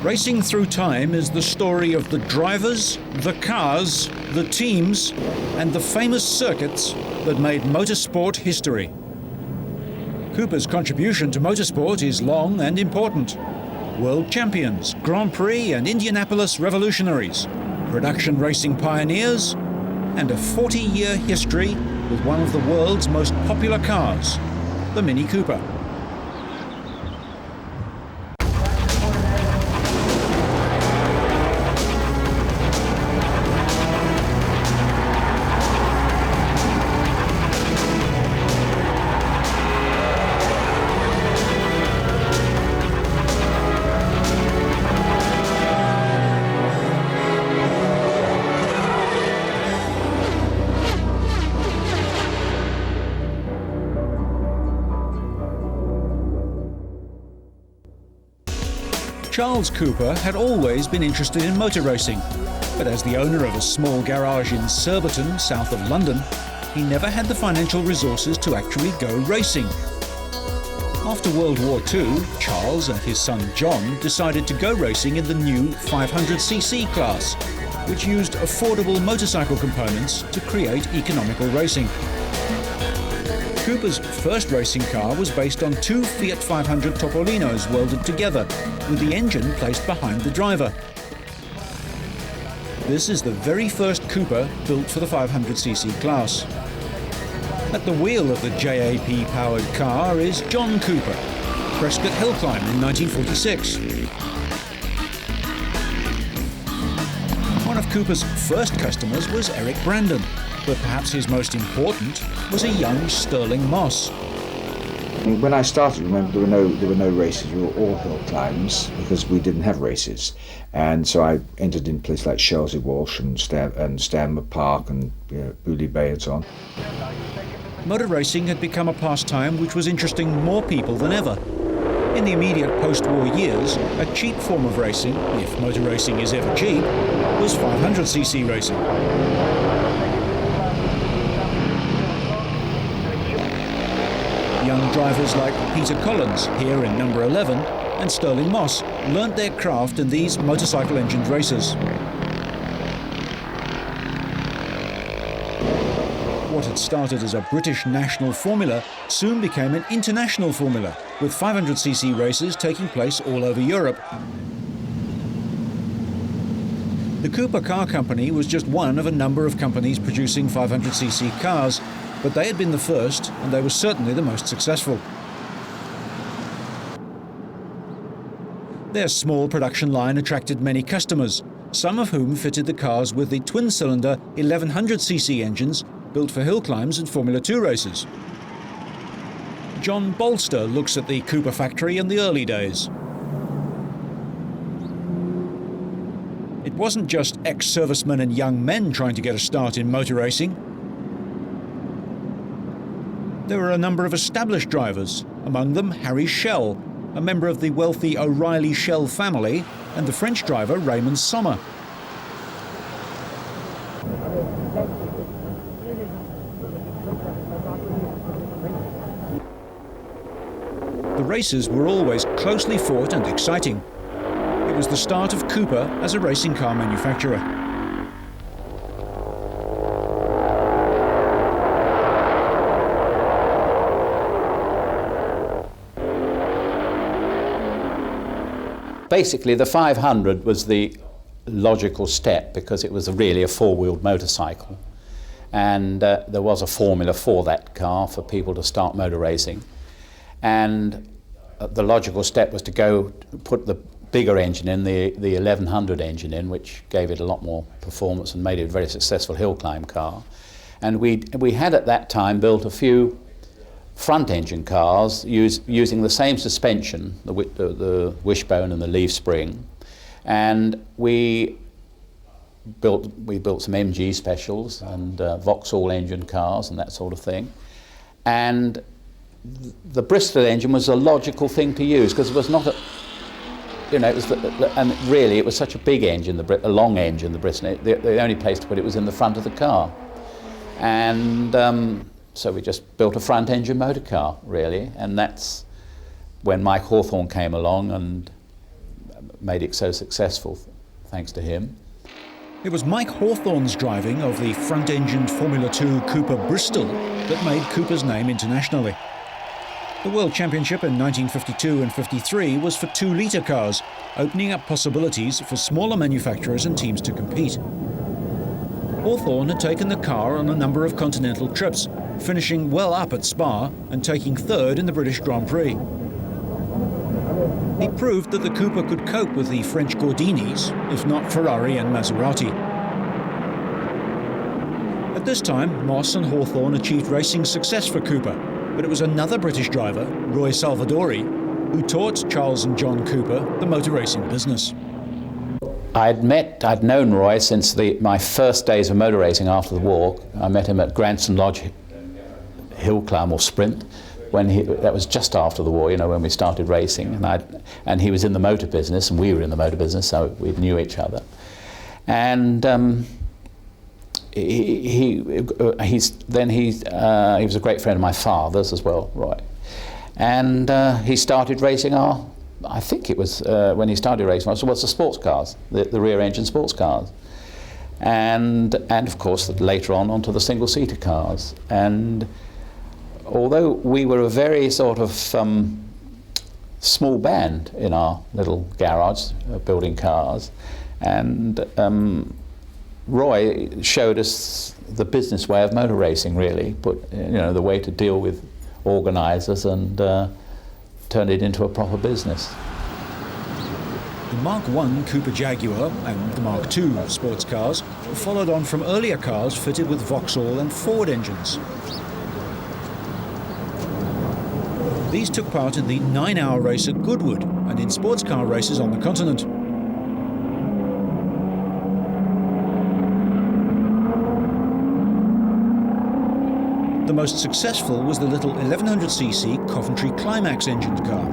Racing through time is the story of the drivers, the cars, the teams, and the famous circuits that made motorsport history. Cooper's contribution to motorsport is long and important. World champions, Grand Prix and Indianapolis revolutionaries, production racing pioneers, and a 40-year history with one of the world's most popular cars, the Mini Cooper. Charles Cooper had always been interested in motor racing, but as the owner of a small garage in Surbiton, south of London, he never had the financial resources to actually go racing. After World War II, Charles and his son John decided to go racing in the new 500cc class, which used affordable motorcycle components to create economical racing. Cooper's first racing car was based on two Fiat 500 Topolinos welded together, with the engine placed behind the driver. This is the very first Cooper built for the 500cc class. At the wheel of the JAP-powered car is John Cooper, Prescott hill climb in 1946. One of Cooper's first customers was Eric Brandon, but perhaps his most important was a young Stirling Moss. When I started, remember, there were no races. We were all hill climbs because we didn't have races, and so I entered in places like Chelsea Walsh and Stanmore Park and Booley Bay and so on. Motor racing had become a pastime which was interesting more people than ever. In the immediate post-war years, a cheap form of racing, if motor racing is ever cheap, was 500cc racing. Young drivers like Peter Collins, here in number 11, and Stirling Moss learnt their craft in these motorcycle-engined races. What had started as a British national formula soon became an international formula, with 500cc races taking place all over Europe. The Cooper Car Company was just one of a number of companies producing 500cc cars, but they had been the first, and they were certainly the most successful. Their small production line attracted many customers, some of whom fitted the cars with the twin-cylinder 1100cc engines built for hill climbs and Formula 2 races. John Bolster looks at the Cooper factory in the early days. It wasn't just ex-servicemen and young men trying to get a start in motor racing. There were a number of established drivers, among them Harry Schell, a member of the wealthy O'Reilly Schell family, and the French driver Raymond Sommer. The races were always closely fought and exciting. It was the start of Cooper as a racing car manufacturer. Basically, the 500 was the logical step because it was really a four-wheeled motorcycle. And there was a formula for that car for people to start motor racing. And the logical step was to go put the bigger engine in, the 1100 engine in, which gave it a lot more performance and made it a very successful hill climb car. And we had at that time built a few front engine cars using the same suspension, the wishbone and the leaf spring, and we built some MG specials and Vauxhall engine cars and that sort of thing. And the Bristol engine was a logical thing to use because it was not a, it was and really it was such a big engine, a long engine, the Bristol. The only place to put it was in the front of the car, and so we just built a front engine motor car, really, and that's when Mike Hawthorne came along and made it so successful, thanks to him. It was Mike Hawthorne's driving of the front-engined Formula 2 Cooper Bristol that made Cooper's name internationally. The World Championship in 1952 and 53 was for 2-litre cars, opening up possibilities for smaller manufacturers and teams to compete. Hawthorne had taken the car on a number of continental trips, finishing well up at Spa and taking third in the British Grand Prix. He proved that the Cooper could cope with the French Gordinis, if not Ferrari and Maserati. At this time, Moss and Hawthorne achieved racing success for Cooper, but it was another British driver, Roy Salvadori, who taught Charles and John Cooper the motor racing business. I'd known Roy since my first days of motor racing after the war. I met him at Granson Lodge Hill Climb or Sprint, that was just after the war, when we started racing, and he was in the motor business and we were in the motor business, so we knew each other. And he was a great friend of my father's as well, Roy. And he started racing I think it was when he started racing, it was the sports cars, the rear-engine sports cars, and of course later on onto the single-seater cars. And although we were a very sort of small band in our little garage building cars, and Roy showed us the business way of motor racing, really, the way to deal with organisers and turn it into a proper business. The Mark I Cooper Jaguar and the Mark II sports cars followed on from earlier cars fitted with Vauxhall and Ford engines. These took part in the 9-hour race at Goodwood and in sports car races on the continent. The most successful was the little 1100cc Coventry Climax engined car.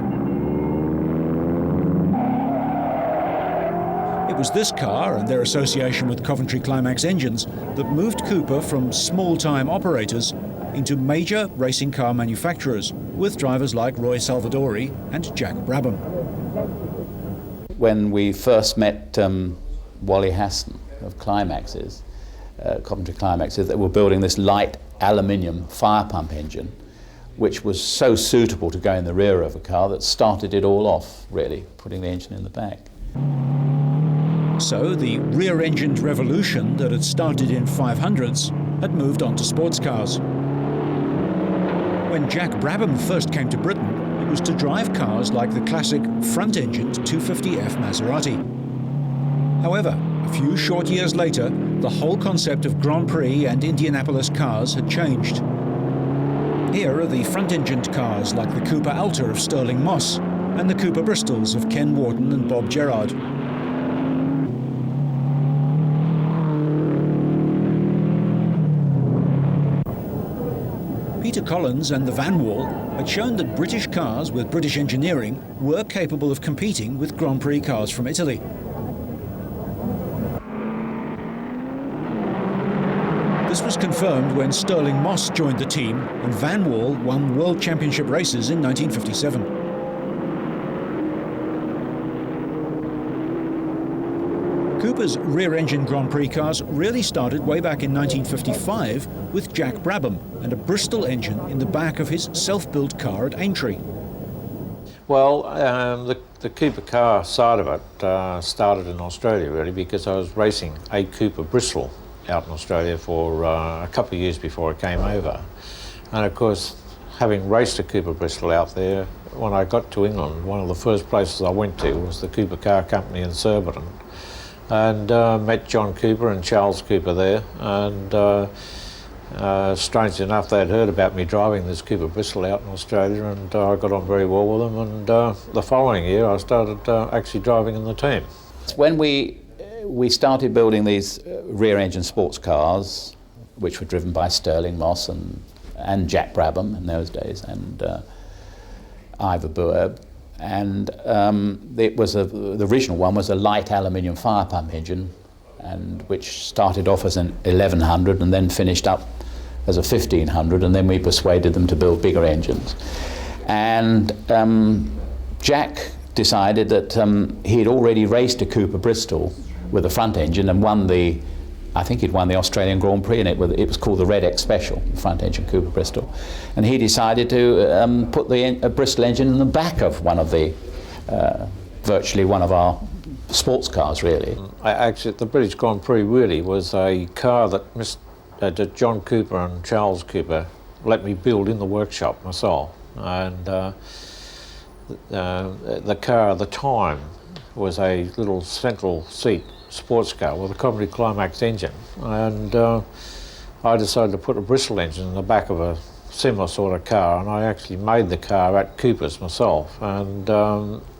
It was this car and their association with Coventry Climax engines that moved Cooper from small-time operators into major racing car manufacturers, with drivers like Roy Salvadori and Jack Brabham. When we first met Wally Haston of Climaxes, Coventry Climaxes, they were building this light aluminium fire pump engine, which was so suitable to go in the rear of a car that started it all off, really, putting the engine in the back. So the rear-engined revolution that had started in 500s had moved on to sports cars. When Jack Brabham first came to Britain, it was to drive cars like the classic front-engined 250F Maserati. However, a few short years later, the whole concept of Grand Prix and Indianapolis cars had changed. Here are the front-engined cars like the Cooper Alta of Stirling Moss and the Cooper Bristols of Ken Wharton and Bob Gerard. Peter Collins and the Van Wall had shown that British cars with British engineering were capable of competing with Grand Prix cars from Italy. This was confirmed when Stirling Moss joined the team and Van Wall won World Championship races in 1957. Cooper's rear-engine Grand Prix cars really started way back in 1955 with Jack Brabham and a Bristol engine in the back of his self-built car at Aintree. Well, the Cooper car side of it started in Australia, really, because I was racing a Cooper Bristol out in Australia for a couple of years before I came over. And of course, having raced a Cooper Bristol out there, when I got to England, one of the first places I went to was the Cooper Car Company in Surbiton. And met John Cooper and Charles Cooper there, and strangely enough they'd heard about me driving this Cooper Bristol out in Australia, and I got on very well with them, and the following year I started actually driving in the team. When we started building these rear-engine sports cars, which were driven by Stirling Moss and Jack Brabham in those days, and Ivor Boer, and it was the original one was a light aluminium fire pump engine, and which started off as an 1100 and then finished up as a 1500, and then we persuaded them to build bigger engines. And Jack decided that he'd already raced a Cooper Bristol with a front engine and won I think he'd won the Australian Grand Prix in it. It was called the Red X Special, the front engine Cooper Bristol. And he decided to put a Bristol engine in the back of one of the, virtually one of our sports cars, really. Actually, the British Grand Prix really was a car that John Cooper and Charles Cooper let me build in the workshop myself. And the car at the time was a little central seat sports car with a Coventry Climax engine, and I decided to put a Bristol engine in the back of a similar sort of car, and I actually made the car at Cooper's myself and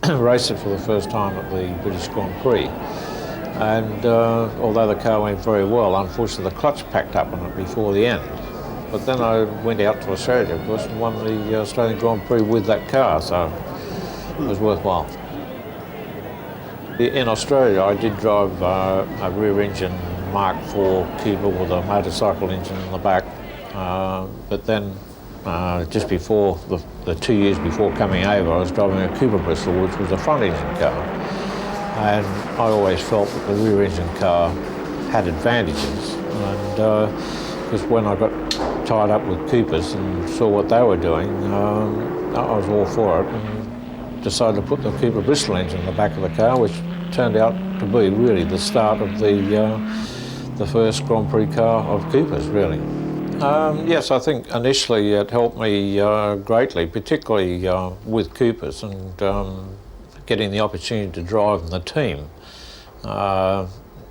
raced it for the first time at the British Grand Prix. And although the car went very well, unfortunately the clutch packed up on it before the end. But then I went out to Australia, of course, and won the Australian Grand Prix with that car, so it was worthwhile. In Australia, I did drive a rear-engine Mark IV Cooper with a motorcycle engine in the back, but then just before, the 2 years before coming over, I was driving a Cooper Bristol, which was a front-engine car. And I always felt that the rear-engine car had advantages, and because when I got tied up with Coopers and saw what they were doing, I was all for it. And decided to put the Cooper Bristol engine in the back of the car, which turned out to be really the start of the first Grand Prix car of Cooper's, really. Yes, I think initially it helped me greatly, particularly with Cooper's and getting the opportunity to drive in the team.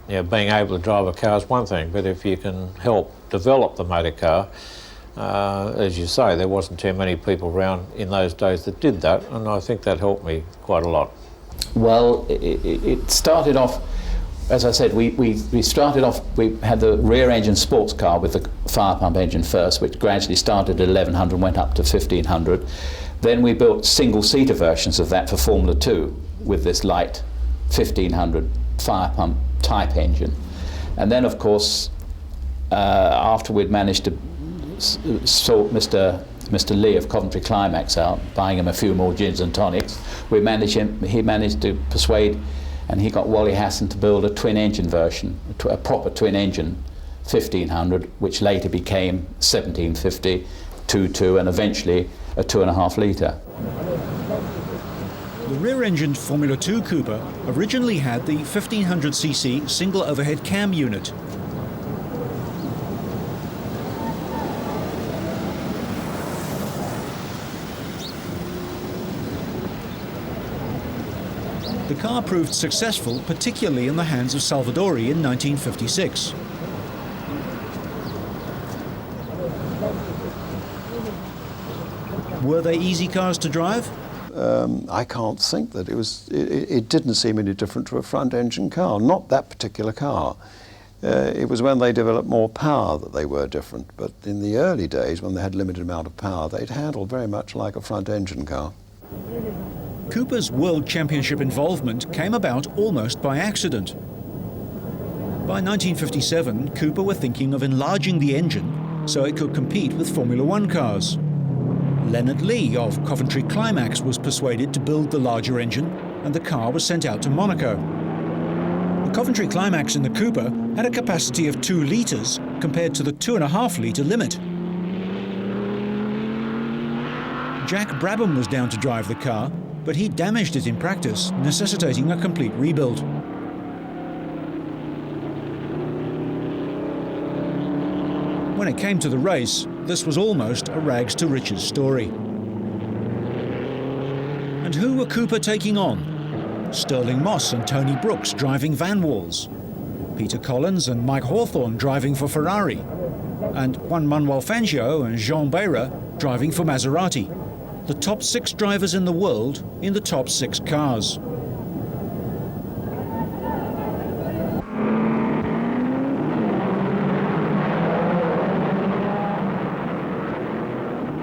Being able to drive a car is one thing, but if you can help develop the motor car, as you say, there wasn't too many people around in those days that did that, and I think that helped me quite a lot. Well, it started off, as I said, we started off, we had the rear engine sports car with the fire pump engine first, which gradually started at 1100 and went up to 1500. Then we built single-seater versions of that for Formula 2 with this light 1500 fire pump type engine. And then, of course, after we'd managed to sort Mr. Lee of Coventry Climax out, buying him a few more gins and tonics, he managed to persuade, and he got Wally Hassan to build a twin-engine version, a proper twin-engine 1500, which later became 1750, 2.2, and eventually a 2.5 litre. The rear-engined Formula 2 Cooper originally had the 1500cc single overhead cam unit. The car proved successful, particularly in the hands of Salvadori in 1956. Were they easy cars to drive? I can't think that it didn't seem any different to a front-engine car, not that particular car. It was when they developed more power that they were different, but in the early days, when they had limited amount of power, they'd handled very much like a front-engine car. Cooper's World Championship involvement came about almost by accident. By 1957, Cooper were thinking of enlarging the engine so it could compete with Formula 1 cars. Leonard Lee of Coventry Climax was persuaded to build the larger engine, and the car was sent out to Monaco. The Coventry Climax in the Cooper had a capacity of 2 litres compared to the 2.5 litre limit. Jack Brabham was down to drive the car, but he damaged it in practice, necessitating a complete rebuild. When it came to the race, this was almost a rags to riches story. And who were Cooper taking on? Stirling Moss and Tony Brooks driving Van Walls, Peter Collins and Mike Hawthorne driving for Ferrari, and Juan Manuel Fangio and Jean Beira driving for Maserati. The top 6 drivers in the world in the top 6 cars.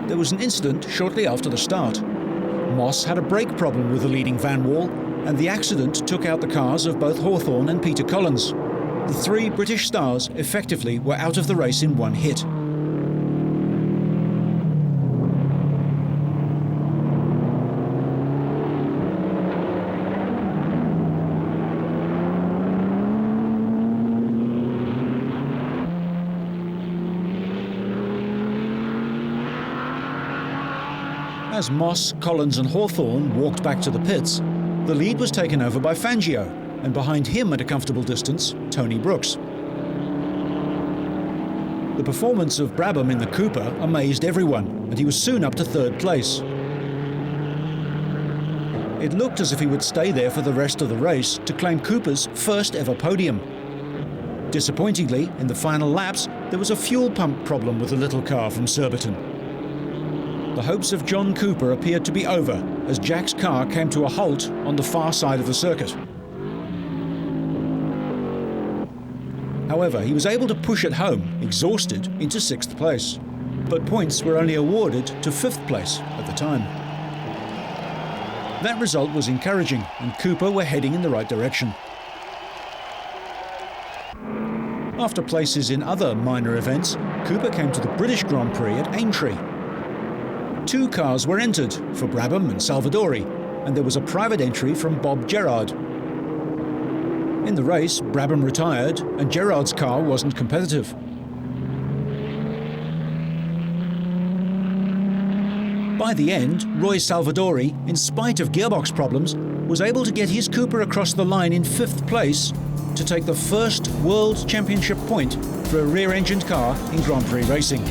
There was an incident shortly after the start. Moss had a brake problem with the leading Van Wall, and the accident took out the cars of both Hawthorne and Peter Collins. The 3 British stars effectively were out of the race in one hit. As Moss, Collins and Hawthorne walked back to the pits, the lead was taken over by Fangio, and behind him at a comfortable distance, Tony Brooks. The performance of Brabham in the Cooper amazed everyone, and he was soon up to third place. It looked as if he would stay there for the rest of the race to claim Cooper's first ever podium. Disappointingly, in the final laps, there was a fuel pump problem with the little car from Surbiton. The hopes of John Cooper appeared to be over as Jack's car came to a halt on the far side of the circuit. However, he was able to push it home, exhausted, into 6th place. But points were only awarded to 5th place at the time. That result was encouraging, and Cooper were heading in the right direction. After places in other minor events, Cooper came to the British Grand Prix at Aintree. 2 cars were entered, for Brabham and Salvadori, and there was a private entry from Bob Gerard. In the race, Brabham retired, and Gerard's car wasn't competitive. By the end, Roy Salvadori, in spite of gearbox problems, was able to get his Cooper across the line in 5th place to take the first World Championship point for a rear-engined car in Grand Prix racing.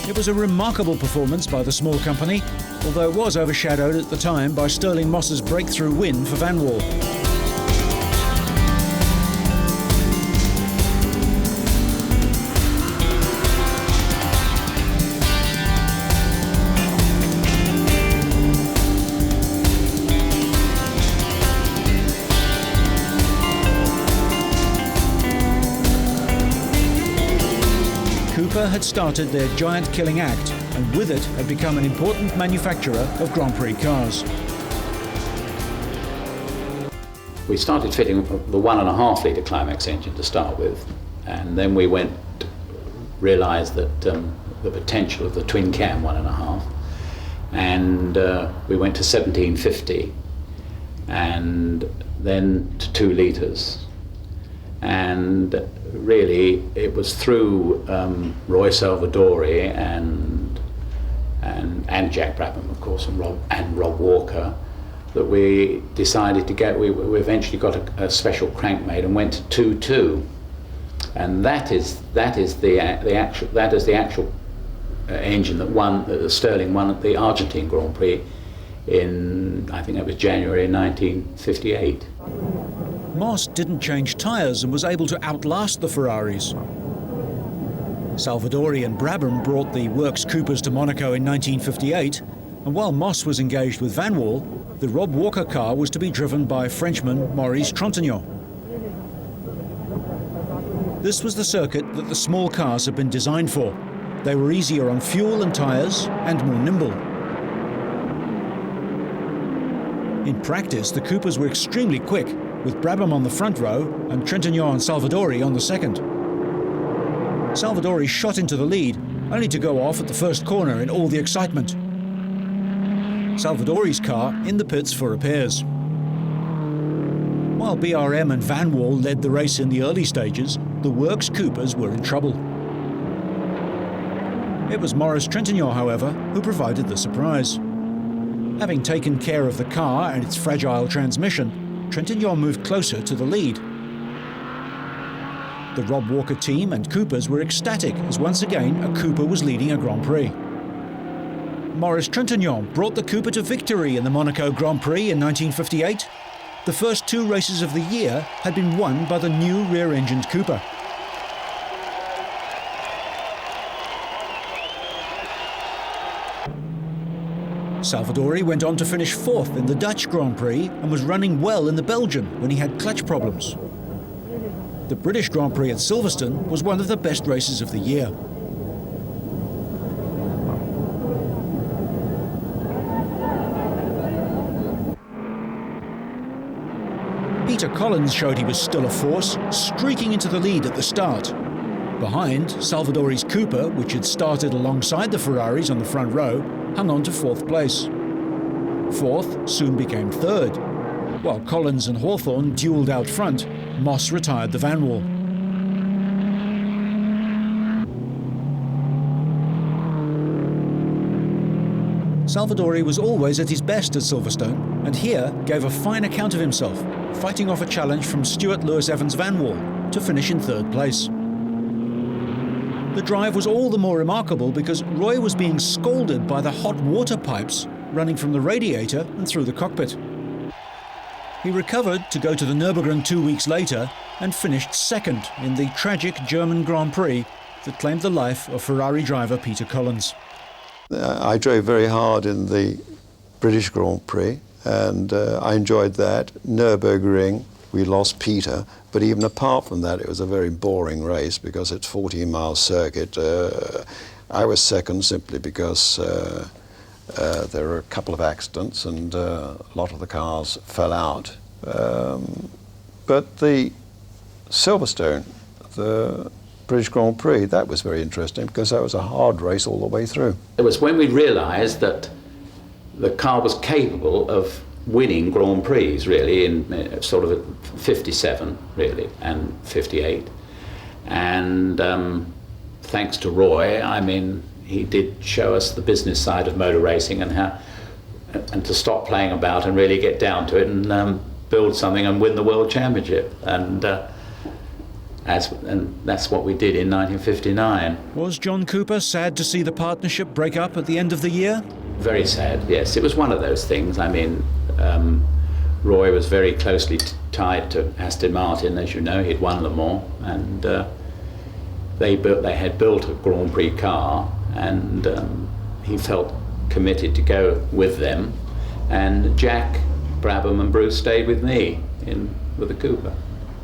It was a remarkable performance by the small company, although it was overshadowed at the time by Stirling Moss's breakthrough win for Van Wall. Cooper had started their giant killing act, and with it had become an important manufacturer of Grand Prix cars. We started fitting the 1.5 litre Climax engine to start with, and then we realised that the potential of the twin cam 1.5, and we went to 1750, and then to 2 litres. And really, it was through Roy Salvadori and Jack Brabham, of course, and Rob Walker, that we decided to get. We eventually got a special crank made and went to 2.2, and that is the actual engine that Stirling won at the Argentine Grand Prix in, I think that was January 1958. Moss didn't change tyres and was able to outlast the Ferraris. Salvadori and Brabham brought the Works Coopers to Monaco in 1958, and while Moss was engaged with Van Wall, the Rob Walker car was to be driven by Frenchman Maurice Trintignant. This was the circuit that the small cars had been designed for. They were easier on fuel and tyres and more nimble. In practice, the Coopers were extremely quick, with Brabham on the front row and Trintignant and Salvadori on the second. Salvadori shot into the lead, only to go off at the first corner in all the excitement. Salvadori's car in the pits for repairs. While BRM and Van Wall led the race in the early stages, the Works Coopers were in trouble. It was Maurice Trintignant, however, who provided the surprise. Having taken care of the car and its fragile transmission, Trintignant moved closer to the lead. The Rob Walker team and Coopers were ecstatic as once again a Cooper was leading a Grand Prix. Maurice Trintignant brought the Cooper to victory in the Monaco Grand Prix in 1958. The first 2 races of the year had been won by the new rear-engined Cooper. Salvadori went on to finish 4th in the Dutch Grand Prix and was running well in the Belgian when he had clutch problems. The British Grand Prix at Silverstone was one of the best races of the year. Peter Collins showed he was still a force, streaking into the lead at the start. Behind, Salvadori's Cooper, which had started alongside the Ferraris on the front row, hung on to 4th place. 4th soon became 3rd. While Collins and Hawthorne duelled out front, Moss retired the Van Wall. Salvadori was always at his best at Silverstone, and here gave a fine account of himself, fighting off a challenge from Stuart Lewis Evans Van Wall to finish in third place. The drive was all the more remarkable because Roy was being scalded by the hot water pipes running from the radiator and through the cockpit. He recovered to go to the Nürburgring 2 weeks later and finished second in the tragic German Grand Prix that claimed the life of Ferrari driver Peter Collins. I drove very hard in the British Grand Prix, and I enjoyed that. Nürburgring, we lost Peter, but even apart from that, it was a very boring race because it's a 14-mile circuit. I was second simply because there were a couple of accidents and a lot of the cars fell out. But the Silverstone, the British Grand Prix, that was very interesting because that was a hard race all the way through. It was when we realised that the car was capable of winning Grand Prix, really, in sort of 57, really, and 58. And thanks to Roy, I mean, he did show us the business side of motor racing and to stop playing about and really get down to it and build something and win the World Championship. And that's what we did in 1959. Was John Cooper sad to see the partnership break up at the end of the year? Very sad, yes. It was one of those things. I mean, Roy was very closely tied to Aston Martin, as you know. He'd won Le Mans, and they had built a Grand Prix car, and he felt committed to go with them. And Jack, Brabham and Bruce stayed with me with the Cooper.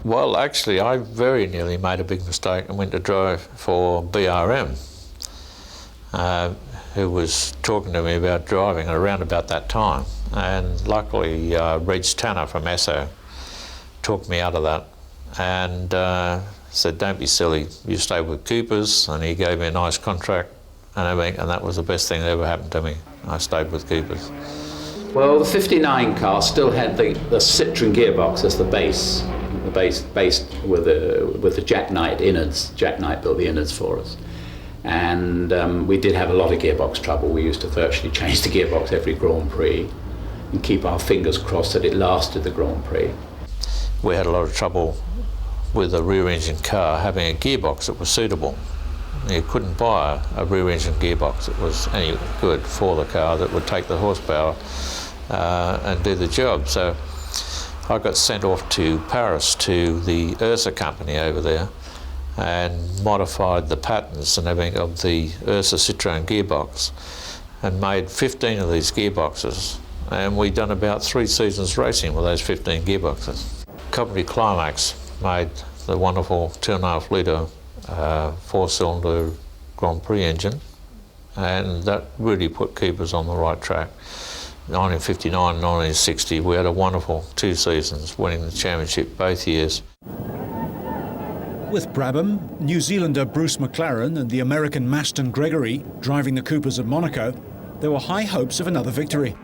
Well, actually, I very nearly made a big mistake and went to drive for BRM, who was talking to me about driving around about that time. And luckily, Reg Tanner from Esso talked me out of that and said, don't be silly, you stay with Coopers. And he gave me a nice contract and everything, and that was the best thing that ever happened to me. I stayed with Coopers. Well, the 59 car still had the Citroen gearbox as the base. Based with the Jack Knight innards. Jack Knight built the innards for us. And we did have a lot of gearbox trouble. We used to virtually change the gearbox every Grand Prix and keep our fingers crossed that it lasted the Grand Prix. We had a lot of trouble with a rear engine car having a gearbox that was suitable. You couldn't buy a rear engine gearbox that was any good for the car that would take the horsepower and do the job. So I got sent off to Paris to the Ursa company over there and modified the patterns and everything of the Ursa Citroen gearbox and made 15 of these gearboxes, and we'd done about 3 seasons racing with those 15 gearboxes. Coventry Climax made the wonderful 2.5 litre 4-cylinder Grand Prix engine, and that really put Coopers on the right track. 1959, 1960, we had a wonderful 2 seasons, winning the championship both years. With Brabham, New Zealander Bruce McLaren and the American Maston Gregory driving the Coopers at Monaco, there were high hopes of another victory.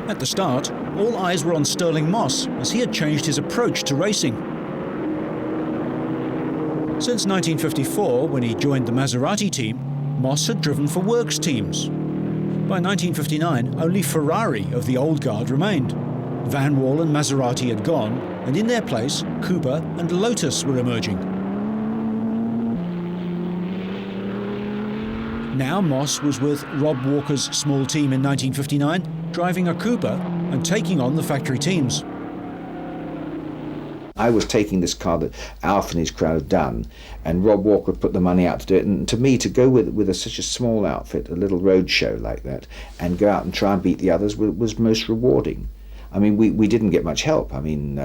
At the start, all eyes were on Stirling Moss as he had changed his approach to racing. Since 1954, when he joined the Maserati team, Moss had driven for works teams. By 1959, only Ferrari of the old guard remained. Van Wall and Maserati had gone, and in their place, Cooper and Lotus were emerging. Now Moss was with Rob Walker's small team in 1959, driving a Cooper and taking on the factory teams. I was taking this car that Alf and his crowd had done, and Rob Walker put the money out to do it. And to me, to go with such a small outfit, a little road show like that, and go out and try and beat the others was most rewarding. I mean, we didn't get much help. I mean,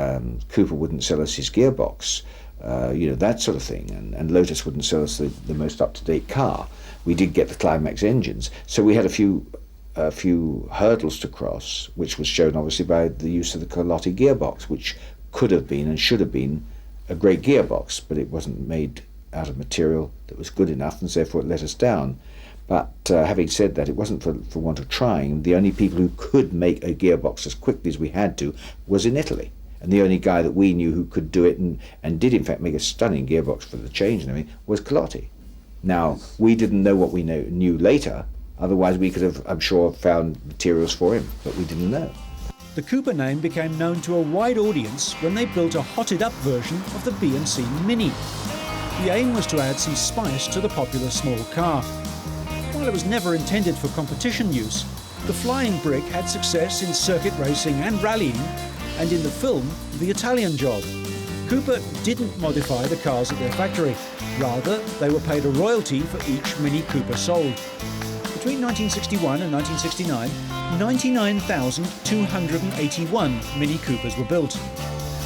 Cooper wouldn't sell us his gearbox, that sort of thing, and Lotus wouldn't sell us the most up-to-date car. We did get the Climax engines, so we had a few hurdles to cross, which was shown obviously by the use of the Carlotti gearbox, which could have been and should have been a great gearbox, but it wasn't made out of material that was good enough, and therefore it let us down. But having said that, it wasn't for want of trying. The only people who could make a gearbox as quickly as we had to was in Italy, and the only guy that we knew who could do it and did in fact make a stunning gearbox for the change and everything was Carlotti. Now, we didn't know what we knew later, otherwise we could have, I'm sure, found materials for him, but we didn't know. The Cooper name became known to a wide audience when they built a hotted-up version of the B&C Mini. The aim was to add some spice to the popular small car. While it was never intended for competition use, the Flying Brick had success in circuit racing and rallying, and in the film, The Italian Job. Cooper didn't modify the cars at their factory. Rather, they were paid a royalty for each Mini Cooper sold. Between 1961 and 1969, 99,281 Mini Coopers were built.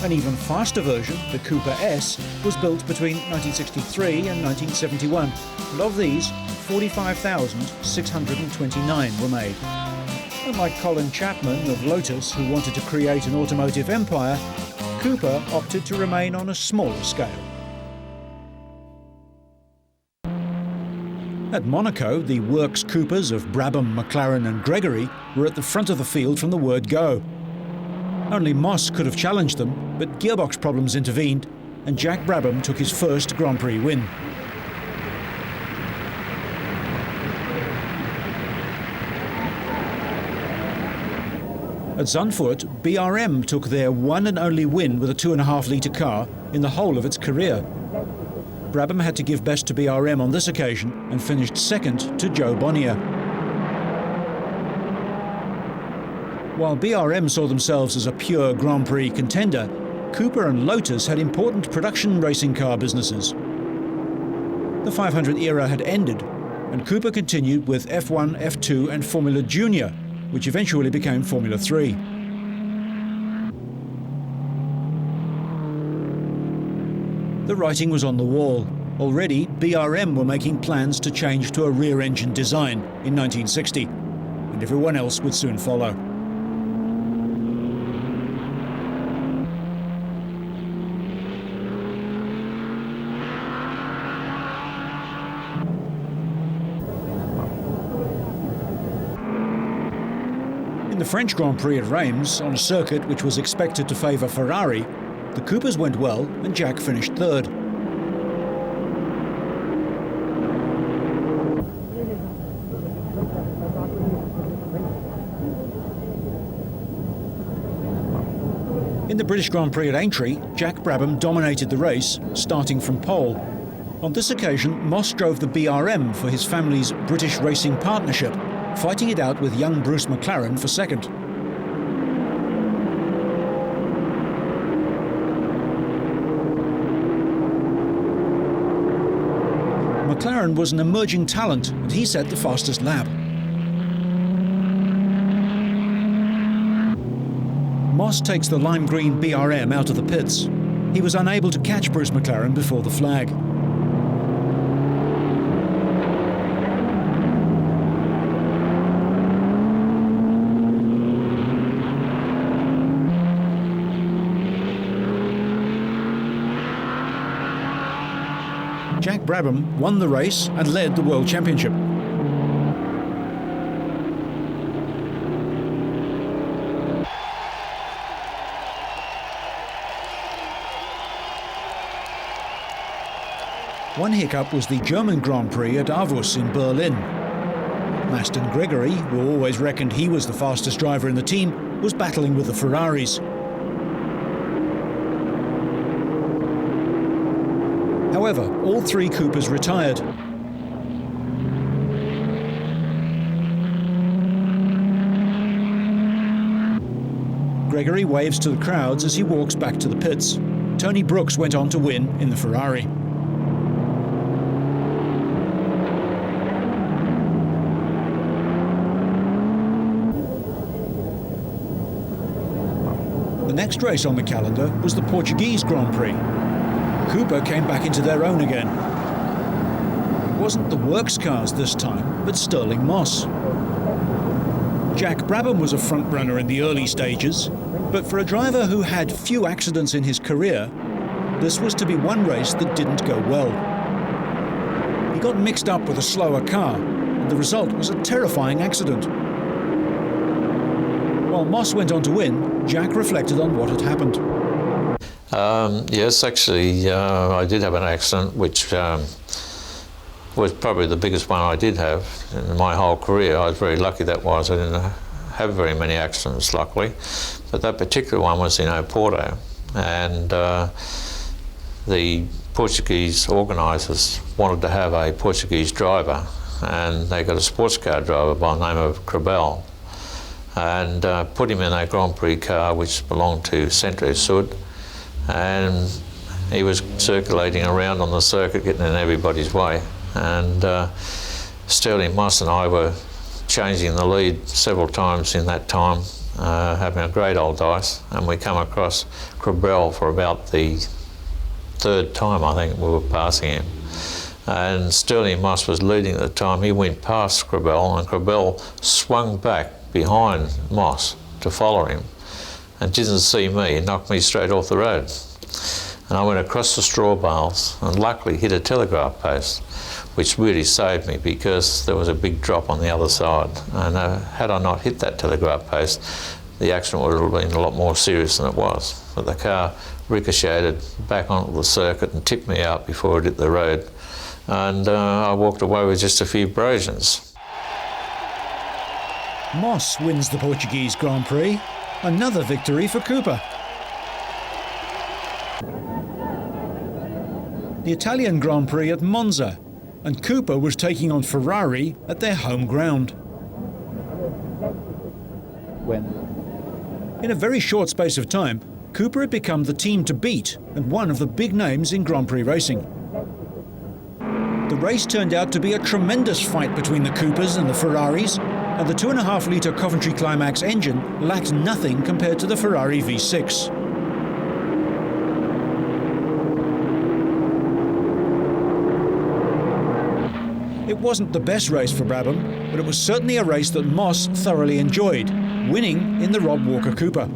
An even faster version, the Cooper S, was built between 1963 and 1971, and of these, 45,629 were made. Unlike Colin Chapman of Lotus, who wanted to create an automotive empire, Cooper opted to remain on a smaller scale. At Monaco, the works Coopers of Brabham, McLaren and Gregory were at the front of the field from the word go. Only Moss could have challenged them, but gearbox problems intervened, and Jack Brabham took his first Grand Prix win. At Zandvoort, BRM took their one and only win with a 2.5 litre car in the whole of its career. Brabham had to give best to BRM on this occasion and finished second to Joe Bonnier. While BRM saw themselves as a pure Grand Prix contender, Cooper and Lotus had important production racing car businesses. The 500 era had ended, and Cooper continued with F1, F2 and Formula Junior, which eventually became Formula 3. The writing was on the wall. Already, BRM were making plans to change to a rear-engine design in 1960, and everyone else would soon follow. In the French Grand Prix at Reims, on a circuit which was expected to favour Ferrari, the Coopers went well and Jack finished third. In the British Grand Prix at Aintree, Jack Brabham dominated the race, starting from pole. On this occasion, Moss drove the BRM for his family's British Racing Partnership, fighting it out with young Bruce McLaren for second. McLaren was an emerging talent, and he set the fastest lap. Moss takes the lime green BRM out of the pits. He was unable to catch Bruce McLaren before the flag. Jack Brabham won the race and led the World Championship. One hiccup was the German Grand Prix at Avus in Berlin. Maston Gregory, who always reckoned he was the fastest driver in the team, was battling with the Ferraris. However, all three Coopers retired. Gregory waves to the crowds as he walks back to the pits. Tony Brooks went on to win in the Ferrari. The next race on the calendar was the Portuguese Grand Prix. Cooper came back into their own again. It wasn't the works cars this time, but Stirling Moss. Jack Brabham was a front runner in the early stages, but for a driver who had few accidents in his career, this was to be one race that didn't go well. He got mixed up with a slower car, and the result was a terrifying accident. While Moss went on to win, Jack reflected on what had happened. Yes, actually, I did have an accident which was probably the biggest one I did have in my whole career. I was very lucky that was. I didn't have very many accidents, luckily. But that particular one was in Oporto. And the Portuguese organisers wanted to have a Portuguese driver, and they got a sports car driver by the name of Crabel, and put him in a Grand Prix car which belonged to Centro Sud, and he was circulating around on the circuit, getting in everybody's way. And Stirling, Moss and I were changing the lead several times in that time, having a great old dice, and we come across Crabel for about the third time, I think, we were passing him. And Stirling Moss was leading at the time. He went past Crabel, and Crabel swung back behind Moss to follow him and didn't see me, knocked me straight off the road. And I went across the straw bales and luckily hit a telegraph post, which really saved me because there was a big drop on the other side. And had I not hit that telegraph post, the accident would have been a lot more serious than it was. But the car ricocheted back onto the circuit and tipped me out before it hit the road. And I walked away with just a few abrasions. Moss wins the Portuguese Grand Prix. Another victory for Cooper. The Italian Grand Prix at Monza, and Cooper was taking on Ferrari at their home ground. In a very short space of time, Cooper had become the team to beat and one of the big names in Grand Prix racing. The race turned out to be a tremendous fight between the Coopers and the Ferraris, and the 2.5-litre Coventry Climax engine lacked nothing compared to the Ferrari V6. It wasn't the best race for Brabham, but it was certainly a race that Moss thoroughly enjoyed, winning in the Rob Walker Cooper.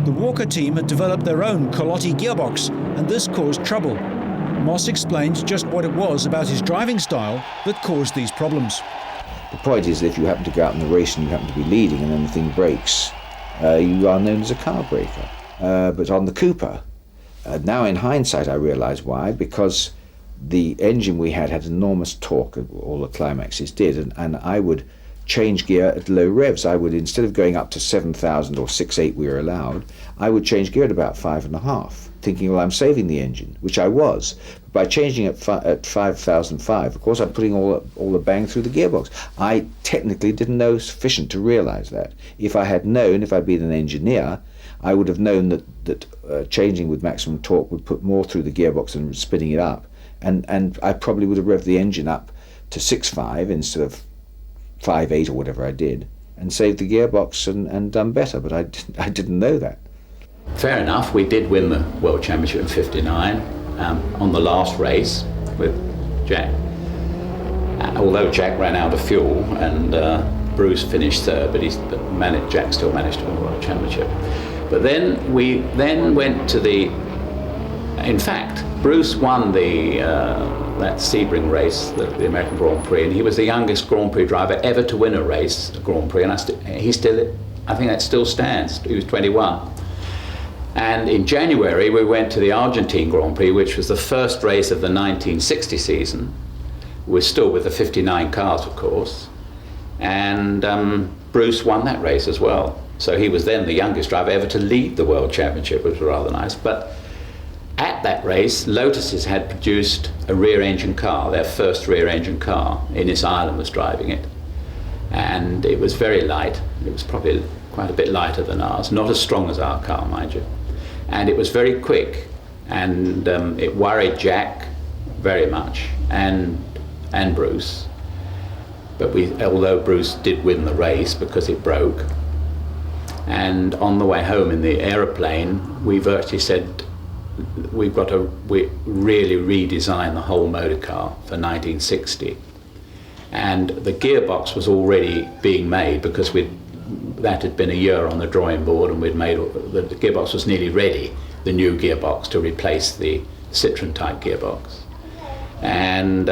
The Walker team had developed their own Colotti gearbox, and this caused trouble. Moss explained just what it was about his driving style that caused these problems. The point is that if you happen to go out in the race and you happen to be leading and then the thing breaks, you are known as a car breaker. But on the Cooper, now in hindsight I realise why, because the engine we had enormous torque, all the Climaxes did, and I would change gear at low revs. I would, instead of going up to 7,000 or 6.8 we were allowed, I would change gear at about 5.5, thinking, well, I'm saving the engine, which I was. But by changing at 5,005, of course, I'm putting all the bang through the gearbox. I technically didn't know sufficient to realise that. If I had known, if I'd been an engineer, I would have known that changing with maximum torque would put more through the gearbox than spinning it up. And I probably would have revved the engine up to 6.5 instead of 5.8 or whatever I did, and saved the gearbox and done better, but I didn't know that. Fair enough, we did win the World Championship in '59 on the last race with Jack. Although Jack ran out of fuel and Bruce finished third, but Jack still managed to win the World Championship. But then we went to in fact, Bruce won that Sebring race, the American Grand Prix, and he was the youngest Grand Prix driver ever to win a race, a Grand Prix, and I think that still stands. He was 21. And in January, we went to the Argentine Grand Prix, which was the first race of the 1960 season. We're still with the 59 cars, of course, and Bruce won that race as well. So he was then the youngest driver ever to lead the World Championship, which was rather nice. But at that race, Lotuses had produced a rear-engine car, their first rear-engine car. Innes Ireland was driving it. And it was very light. It was probably quite a bit lighter than ours, not as strong as our car, mind you. And it was very quick, and it worried Jack very much, and Bruce. But although Bruce did win the race because it broke, and on the way home in the aeroplane, we virtually said, we really redesign the whole motor car for 1960. And the gearbox was already being made because that had been a year on the drawing board, and the gearbox was nearly ready, the new gearbox, to replace the Citroen type gearbox. And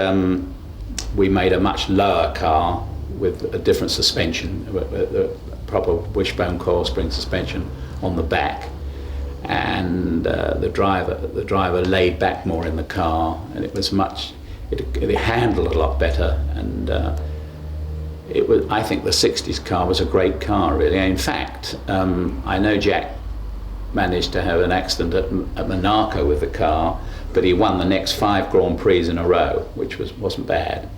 we made a much lower car with a different suspension, a proper wishbone coil spring suspension on the back. And and the driver laid back more in the car, and it handled a lot better, and I think the 60s car was a great car, really. In fact, I know Jack managed to have an accident at Monaco with the car, but he won the next 5 Grand Prix in a row, which wasn't bad.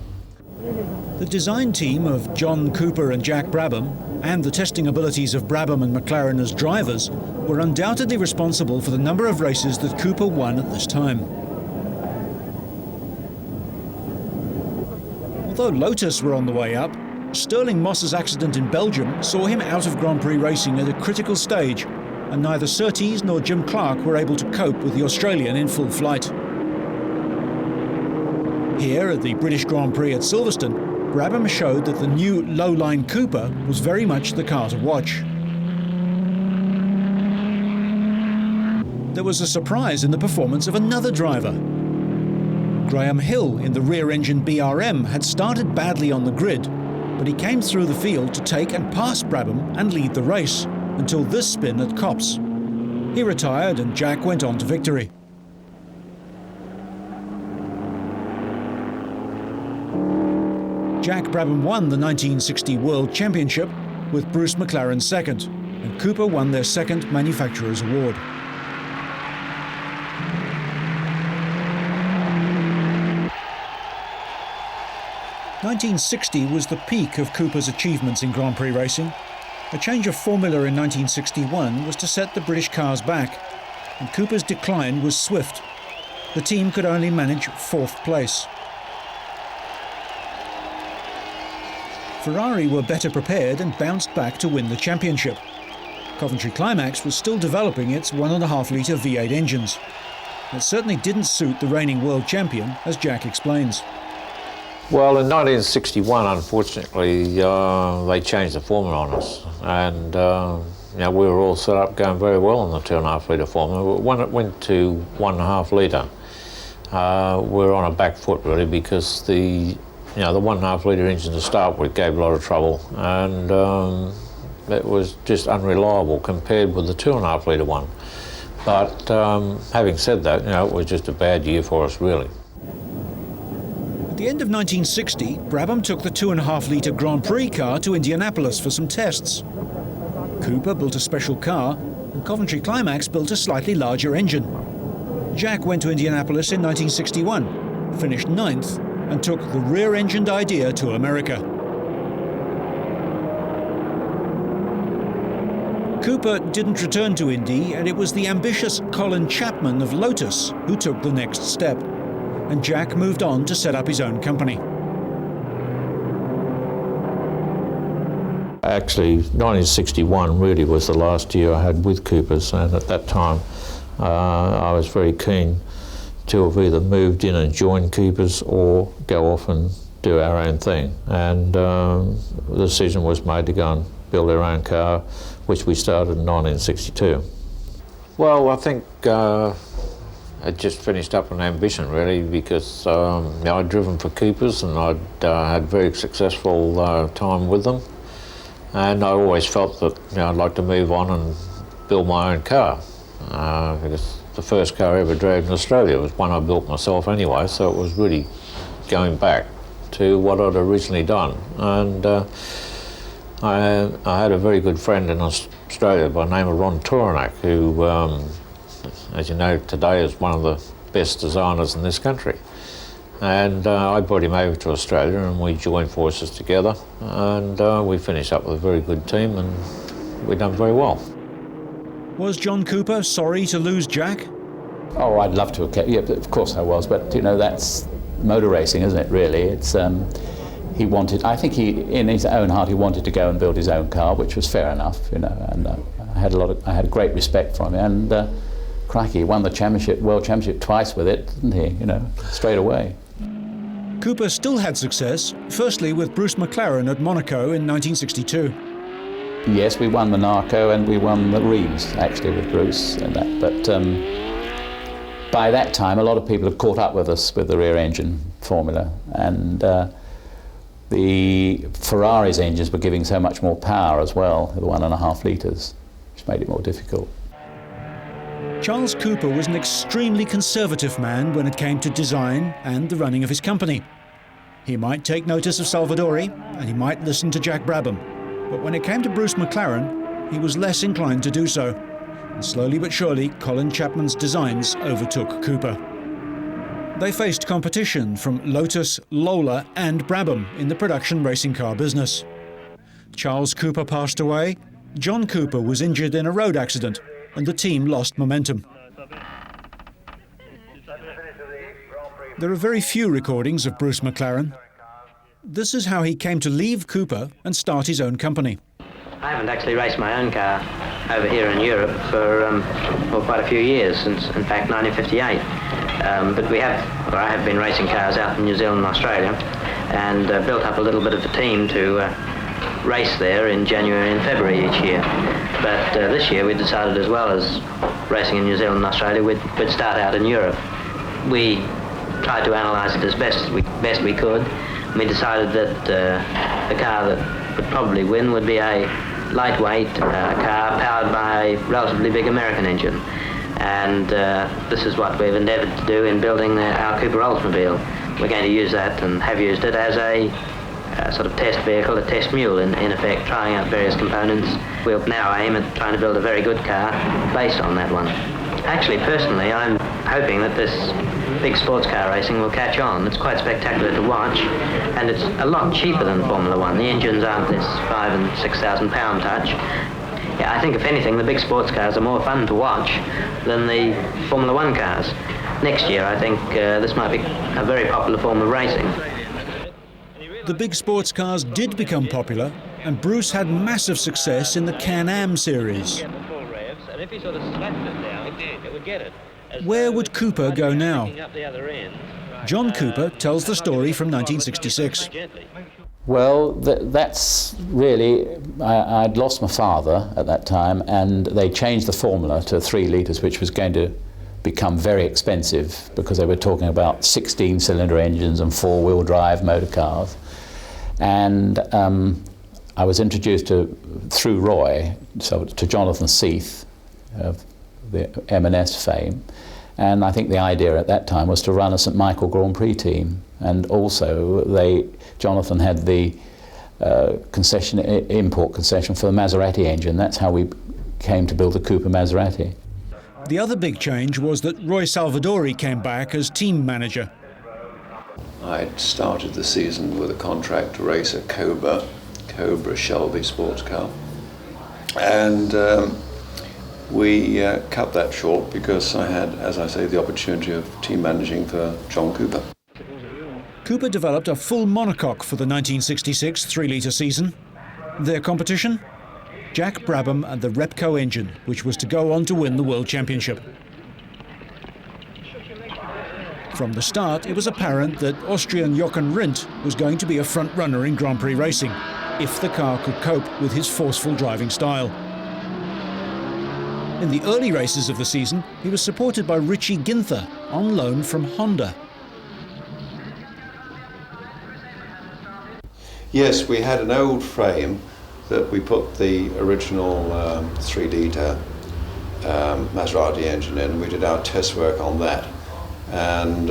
The design team of John Cooper and Jack Brabham, and the testing abilities of Brabham and McLaren as drivers, were undoubtedly responsible for the number of races that Cooper won at this time. Although Lotus were on the way up, Stirling Moss's accident in Belgium saw him out of Grand Prix racing at a critical stage, and neither Surtees nor Jim Clark were able to cope with the Australian in full flight. Here at the British Grand Prix at Silverstone, Brabham showed that the new low-line Cooper was very much the car to watch. There was a surprise in the performance of another driver. Graham Hill in the rear-engine BRM had started badly on the grid, but he came through the field to take and pass Brabham and lead the race, until this spin at Copse. He retired and Jack went on to victory. Jack Brabham won the 1960 World Championship, with Bruce McLaren second, and Cooper won their second Manufacturers' Award. (1960) was the peak of Cooper's achievements in Grand Prix racing. A change of formula in 1961 was to set the British cars back, and Cooper's decline was swift. The team could only manage 4th place. Ferrari were better prepared and bounced back to win the championship. Coventry Climax was still developing its 1.5-litre V8 engines. It certainly didn't suit the reigning world champion, as Jack explains. Well, in 1961, unfortunately, they changed the formula on us, and we were all set up going very well on the 2.5-litre formula. But when it went to 1.5 litre, we were on a back foot really, because the 1.5-litre engine to start with gave a lot of trouble, and it was just unreliable compared with the 2.5-litre one. But having said that, it was just a bad year for us really. At the end of 1960, Brabham took the 2.5-litre Grand Prix car to Indianapolis for some tests. Cooper built a special car, and Coventry Climax built a slightly larger engine. Jack went to Indianapolis in 1961, finished 9th, and took the rear-engined idea to America. Cooper didn't return to Indy, and it was the ambitious Colin Chapman of Lotus who took the next step, and Jack moved on to set up his own company. Actually, 1961 really was the last year I had with Coopers, and at that time I was very keen to have either moved in and joined Coopers or go off and do our own thing. And the decision was made to go and build our own car, which we started in 1962. Well, I think I'd just finished up an ambition really, because I'd driven for Coopers and I'd had very successful time with them, and I always felt that I'd like to move on and build my own car, because the first car I ever drove in Australia was one I built myself anyway, so it was really going back to what I'd originally done. And I had a very good friend in Australia by the name of Ron Toranak, who, as you know, today is one of the best designers in this country. And I brought him over to Australia and we joined forces together, and we finished up with a very good team, and we've done very well. Was John Cooper sorry to lose Jack? Oh, I'd love to have kept, yeah, of course I was, but that's motor racing, isn't it, really? It's, he wanted, I think in his own heart, he wanted to go and build his own car, which was fair enough, and I had great respect for him, and crikey, he won the world championship twice with it, didn't he, straight away. Cooper still had success, firstly with Bruce McLaren at Monaco in 1962. Yes, we won Monaco and we won the Reims, actually, with Bruce and that. But by that time, a lot of people had caught up with us with the rear-engine formula, and the Ferrari's engines were giving so much more power as well, the 1.5 litres, which made it more difficult. Charles Cooper was an extremely conservative man when it came to design and the running of his company. He might take notice of Salvadori and he might listen to Jack Brabham, but when it came to Bruce McLaren, he was less inclined to do so. And slowly but surely, Colin Chapman's designs overtook Cooper. They faced competition from Lotus, Lola and Brabham in the production racing car business. Charles Cooper passed away, John Cooper was injured in a road accident, and the team lost momentum. There are very few recordings of Bruce McLaren. This is how he came to leave Cooper and start his own company. I haven't actually raced my own car over here in Europe for quite a few years, since in fact 1958. But I have been racing cars out in New Zealand and Australia, and built up a little bit of a team to race there in January and February each year. But this year we decided, as well as racing in New Zealand and Australia, we'd start out in Europe. We tried to analyse it as best we could. We decided that the car that would probably win would be a lightweight car powered by a relatively big American engine. And this is what we've endeavoured to do in building our Cooper Oldsmobile. We're going to use that, and have used it, as a sort of test vehicle, a test mule in effect, trying out various components. We'll now aim at trying to build a very good car based on that one. Actually, personally, I'm hoping that this big sports car racing will catch on. It's quite spectacular to watch, and it's a lot cheaper than Formula One. The engines aren't this £5,000 and £6,000 touch. Yeah, I think if anything, the big sports cars are more fun to watch than the Formula One cars. Next year, I think this might be a very popular form of racing. The big sports cars did become popular, and Bruce had massive success in the Can-Am series. Where would Cooper go now? John Cooper tells the story from 1966. Well, that's really, I'd lost my father at that time, and they changed the formula to 3 litres, which was going to become very expensive because they were talking about 16-cylinder engines and 4-wheel drive motor cars. And I was introduced through Roy, to Jonathan Seath of the M&S fame, and I think the idea at that time was to run a St Michael Grand Prix team, and also Jonathan had the import concession for the Maserati engine. That's how we came to build the Cooper Maserati. The other big change was that Roy Salvadori came back as team manager. I'd started the season with a contract to race a Cobra Shelby sports car, and we cut that short because I had, as I say, the opportunity of team managing for John Cooper. Cooper developed a full monocoque for the 1966 3-litre season. Their competition? Jack Brabham and the Repco engine, which was to go on to win the World Championship. From the start, it was apparent that Austrian Jochen Rindt was going to be a front-runner in Grand Prix racing, if the car could cope with his forceful driving style. In the early races of the season, he was supported by Richie Ginther, on loan from Honda. Yes, we had an old frame that we put the original 3-litre Maserati engine in. We did our test work on that. And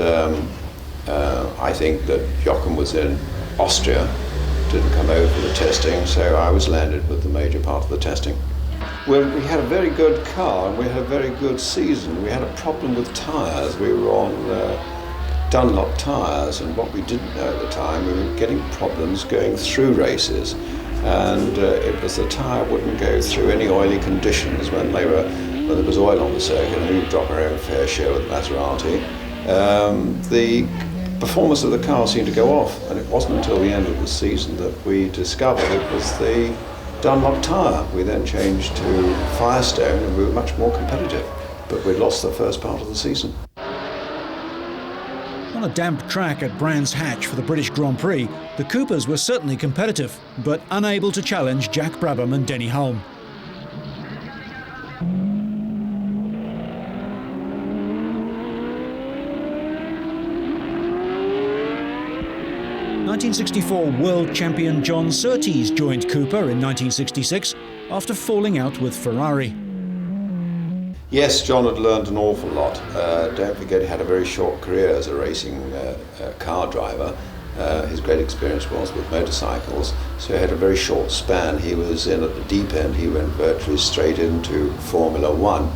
I think that Jochen was in Austria, didn't come over for the testing, so I was landed with the major part of the testing. Well, we had a very good car and we had a very good season. We had a problem with tyres. We were on Dunlop tyres, and what we didn't know at the time, we were getting problems going through races, and it was the tyre wouldn't go through any oily conditions when there was oil on the circuit, and we would drop our own fair share with Maserati. The performance of the car seemed to go off, and it wasn't until the end of the season that we discovered it was the Dunlop tyre. We then changed to Firestone, and we were much more competitive, but we'd lost the first part of the season. On a damp track at Brands Hatch for the British Grand Prix, the Coopers were certainly competitive, but unable to challenge Jack Brabham and Denny Hulme. '64 world champion John Surtees joined Cooper in 1966 after falling out with Ferrari. Yes, John had learned an awful lot. Don't forget he had a very short career as a racing car driver. His great experience was with motorcycles, so he had a very short span. He was in at the deep end. He went virtually straight into Formula One,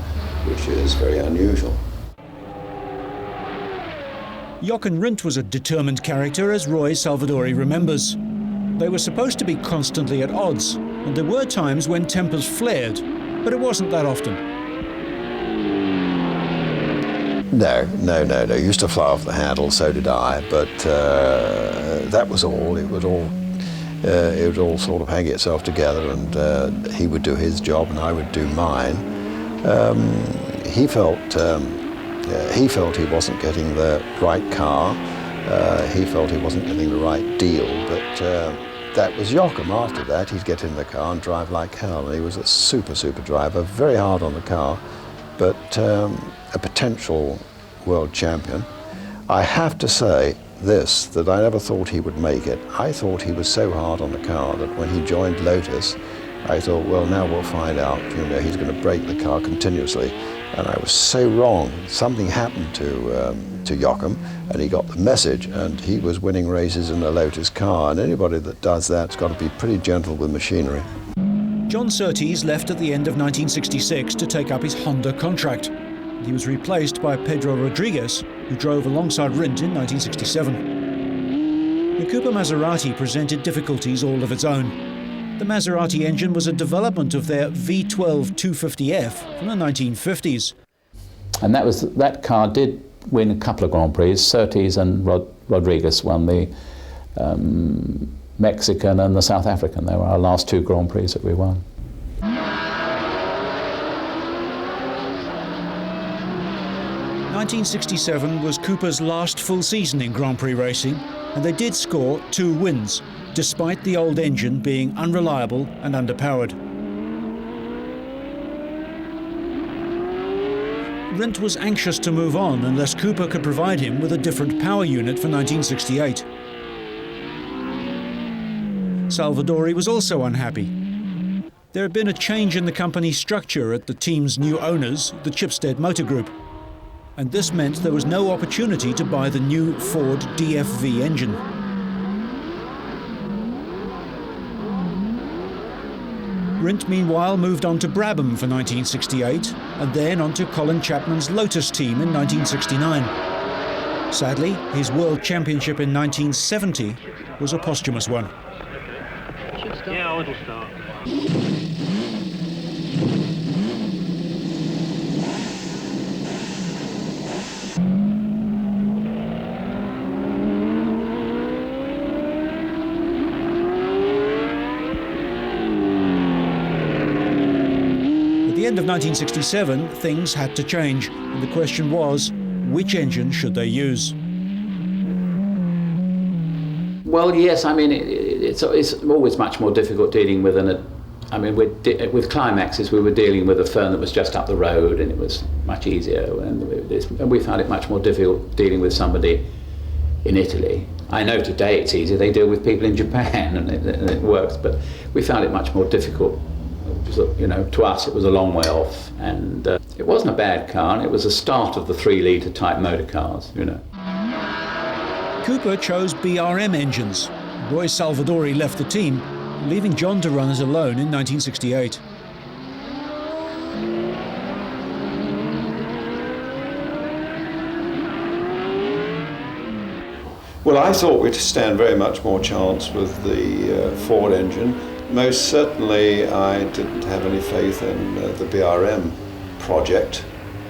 which is very unusual. Jochen Rindt was a determined character, as Roy Salvadori remembers. They were supposed to be constantly at odds, and there were times when tempers flared, but it wasn't that often. No. He used to fly off the handle, so did I, but that was all. It would all sort of hang itself together, and he would do his job and I would do mine. He felt he wasn't getting the right car. He felt he wasn't getting the right deal, but that was Jochen. After that, he'd get in the car and drive like hell, and he was a super driver, very hard on the car, but a potential world champion. I have to say this, that I never thought he would make it. I thought he was so hard on the car that when he joined Lotus, I thought, well, now we'll find out, he's going to break the car continuously. And I was so wrong. Something happened to Jochen, and he got the message, and he was winning races in a Lotus car, and anybody that does that's got to be pretty gentle with machinery. John Surtees left at the end of 1966 to take up his Honda contract. He was replaced by Pedro Rodriguez, who drove alongside Rindt in 1967. The Cooper Maserati presented difficulties all of its own. The Maserati engine was a development of their V12 250F from the 1950s. And that car did win a couple of Grand Prix. Surtees and Rodriguez won the Mexican and the South African. They were our last two Grand Prix that we won. 1967 was Cooper's last full season in Grand Prix racing, and they did score 2 wins, despite the old engine being unreliable and underpowered. Rindt was anxious to move on unless Cooper could provide him with a different power unit for 1968. Salvadori was also unhappy. There had been a change in the company structure at the team's new owners, the Chipstead Motor Group, and this meant there was no opportunity to buy the new Ford DFV engine. Rindt, meanwhile, moved on to Brabham for 1968, and then on to Colin Chapman's Lotus team in 1969. Sadly, his World Championship in 1970 was a posthumous one. Yeah, I want to start. At the end of 1967, things had to change, and the question was, which engine should they use? Well, yes, I mean, it's always much more difficult dealing with with Climaxes we were dealing with a firm that was just up the road, and it was much easier, and we found it much more difficult dealing with somebody in Italy. I know today it's easier, they deal with people in Japan and it works, but we found it much more difficult. To us it was a long way off, and it wasn't a bad car, and it was the start of the 3-litre type motor cars, Cooper chose BRM engines. Roy Salvadori left the team, leaving John to run it alone in 1968. Well, I thought we'd stand very much more chance with the Ford engine. Most certainly I didn't have any faith in the BRM project,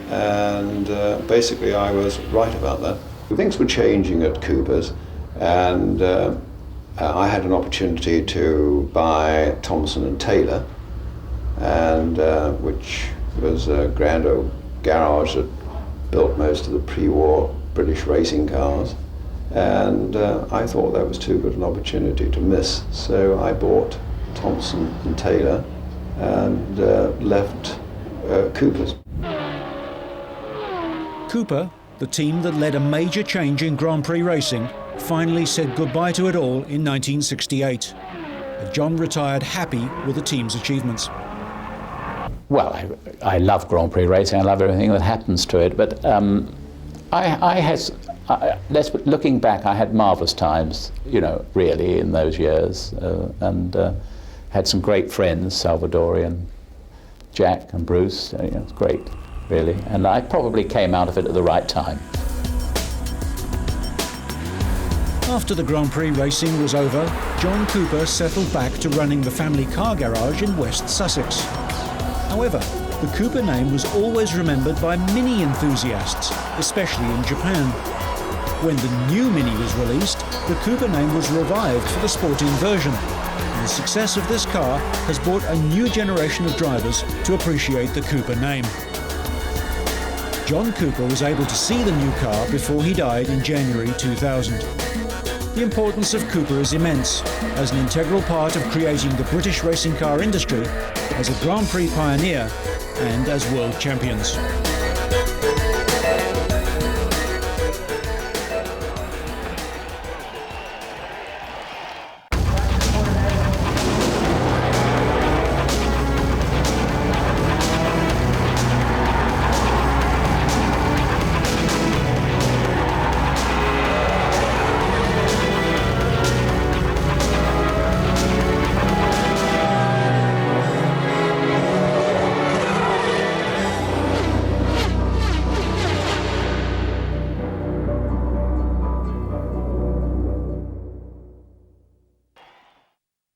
and basically I was right about that. Things were changing at Cooper's, and I had an opportunity to buy Thompson & Taylor, and which was a grand old garage that built most of the pre-war British racing cars, and I thought that was too good an opportunity to miss, so I bought Thompson & Taylor and left Cooper's. Cooper, the team that led a major change in Grand Prix racing, finally said goodbye to it all in 1968. And John retired happy with the team's achievements. Well, I love Grand Prix racing. I love everything that happens to it. But looking back, I had marvellous times, you know, really, in those years, and had some great friends, Salvadorian, Jack and Bruce. You know, it was great, really. And I probably came out of it at the right time. After the Grand Prix racing was over, John Cooper settled back to running the family car garage in West Sussex. However, the Cooper name was always remembered by Mini enthusiasts, especially in Japan. When the new Mini was released, the Cooper name was revived for the sporting version. And the success of this car has brought a new generation of drivers to appreciate the Cooper name. John Cooper was able to see the new car before he died in January 2000. The importance of Cooper is immense, as an integral part of creating the British racing car industry, as a Grand Prix pioneer, and as world champions.